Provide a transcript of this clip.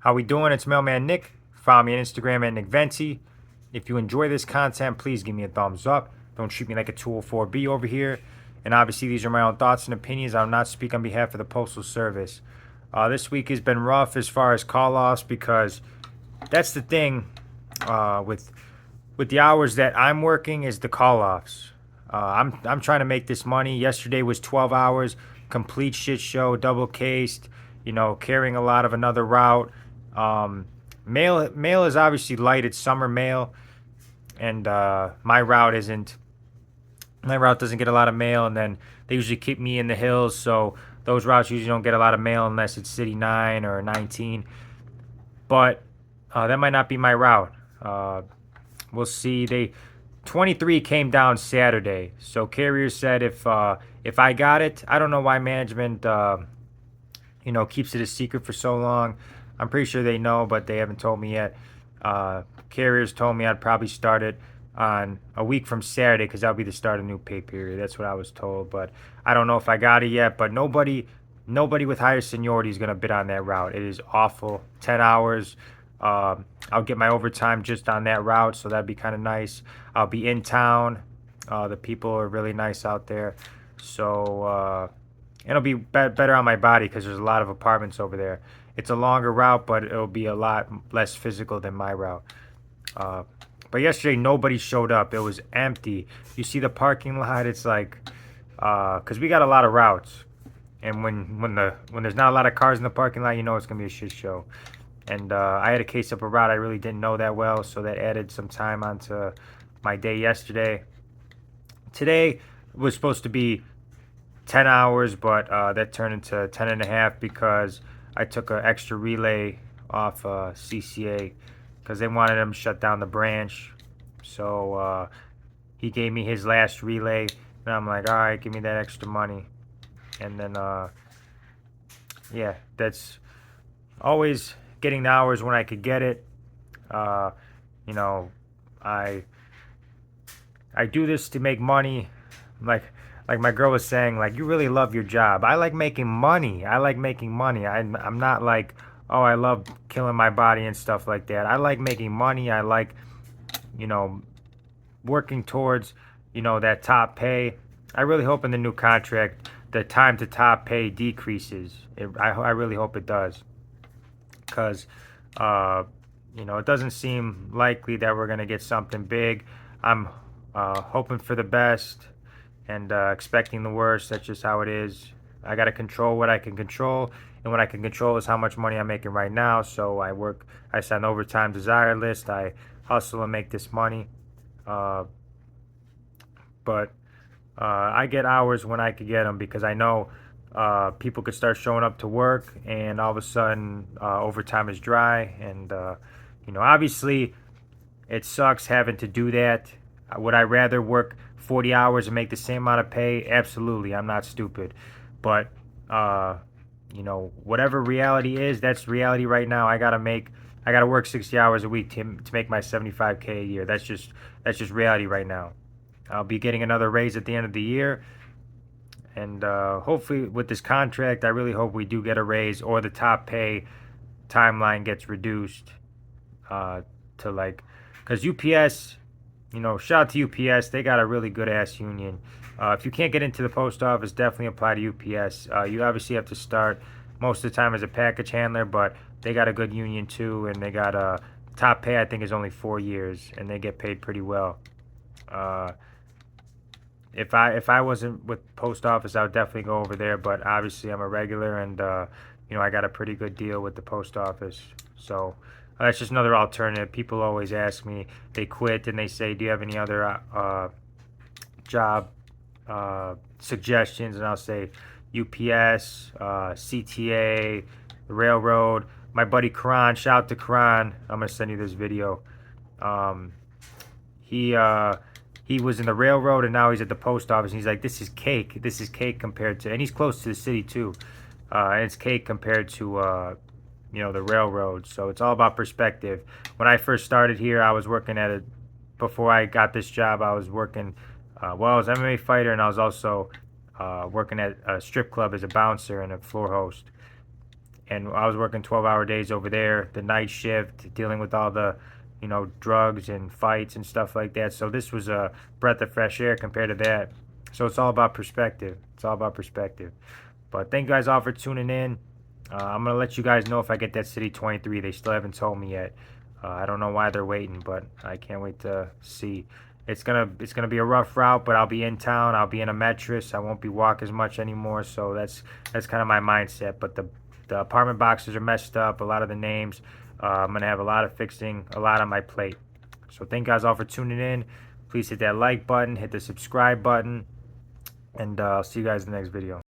How we doing? It's Mailman Nick. Follow me on Instagram at NickVenti. If you enjoy this content, please give me a thumbs up. Don't treat me like a 204B over here. And obviously, these are my own thoughts and opinions. I will not speak on behalf of the Postal Service. This week has been rough as far as call-offs because that's the thing with the hours that I'm working is the call-offs. I'm trying to make this money. Yesterday was 12 hours, complete shit show, double cased, carrying a lot of another route. Mail is obviously light. It's summer mail, and my route isn't. My route doesn't get a lot of mail, and then they usually keep me in the hills, so those routes usually don't get a lot of mail unless it's City 9 or 19. But that might not be my route. We'll see. 23 came down Saturday, so carrier said if I got it, I don't know why management keeps it a secret for so long. I'm pretty sure they know, but they haven't told me yet. Carriers told me I'd probably start it on a week from Saturday because that'll be the start of new pay period. That's what I was told, but I don't know if I got it yet. But nobody with higher seniority is gonna bid on that route. It is awful. 10 hours. I'll get my overtime just on that route, so that'd be kind of nice. I'll be in town. The people are really nice out there, so it'll be better on my body because there's a lot of apartments over there. It's a longer route, but it'll be a lot less physical than my route. But yesterday, nobody showed up. It was empty. You see the parking lot, it's like, because we got a lot of routes. And when there's not a lot of cars in the parking lot, it's going to be a shit show. And I had a case up a route I really didn't know that well, so that added some time onto my day yesterday. Today was supposed to be 10 hours, but that turned into 10 and a half because I took an extra relay off CCA because they wanted him to shut down the branch. So he gave me his last relay, and I'm like, all right, give me that extra money. And then, yeah, that's always getting the hours when I could get it. I do this to make money. Like my girl was saying, like, you really love your job. I like making money. I'm not like, oh, I love killing my body and stuff like that. I like making money. I like, working towards, that top pay. I really hope in the new contract the time to top pay decreases. I really hope it does. Because, it doesn't seem likely that we're going to get something big. I'm hoping for the best and expecting the worst. That's just how it is. I got to control what I can control, and what I can control is how much money I'm making right now. So I send overtime desire list, I hustle and make this money. But I get hours when I could get them because I know people could start showing up to work, and all of a sudden overtime is dry. And obviously it sucks having to do that. Would I rather work 40 hours and make the same amount of pay? Absolutely. I'm not stupid. But whatever reality is, that's reality right now. I gotta work 60 hours a week to make my 75K a year. That's just reality right now. I'll be getting another raise at the end of the year. And hopefully with this contract, I really hope we do get a raise, or the top pay timeline gets reduced to like, because UPS, shout out to UPS. They got a really good ass union. If you can't get into the post office, definitely apply to UPS. You obviously have to start most of the time as a package handler, but they got a good union too, and they got a top pay. I think is only 4 years, and they get paid pretty well. If I wasn't with post office, I would definitely go over there. But obviously, I'm a regular, and I got a pretty good deal with the post office. So that's just another alternative. People always ask me, they quit and they say, "Do you have any other job suggestions?" And I'll say UPS, CTA, the railroad. My buddy Karan, shout out to Karan. I'm gonna send you this video. He was in the railroad, and now he's at the post office. And he's like, "This is cake. This is cake compared to," and he's close to the city too. And it's cake compared to the railroad. So it's all about perspective. When I first started here, I was working before I got this job, I was working. I was an MMA fighter, and I was also working at a strip club as a bouncer and a floor host. and I was working 12-hour days over there, the night shift, dealing with all the, drugs and fights and stuff like that. So this was a breath of fresh air compared to that. So it's all about perspective. It's all about perspective. But thank you guys all for tuning in. I'm gonna let you guys know if I get that City 23. They still haven't told me yet. I don't know why they're waiting, but I can't wait to see. It's gonna be a rough route, but I'll be in town. I'll be in a mattress. I won't be walk as much anymore. So that's kind of my mindset. But the apartment boxes are messed up. A lot of the names. I'm gonna have a lot of fixing, a lot on my plate. So thank you guys all for tuning in. Please hit that like button, hit the subscribe button, and I'll see you guys in the next video.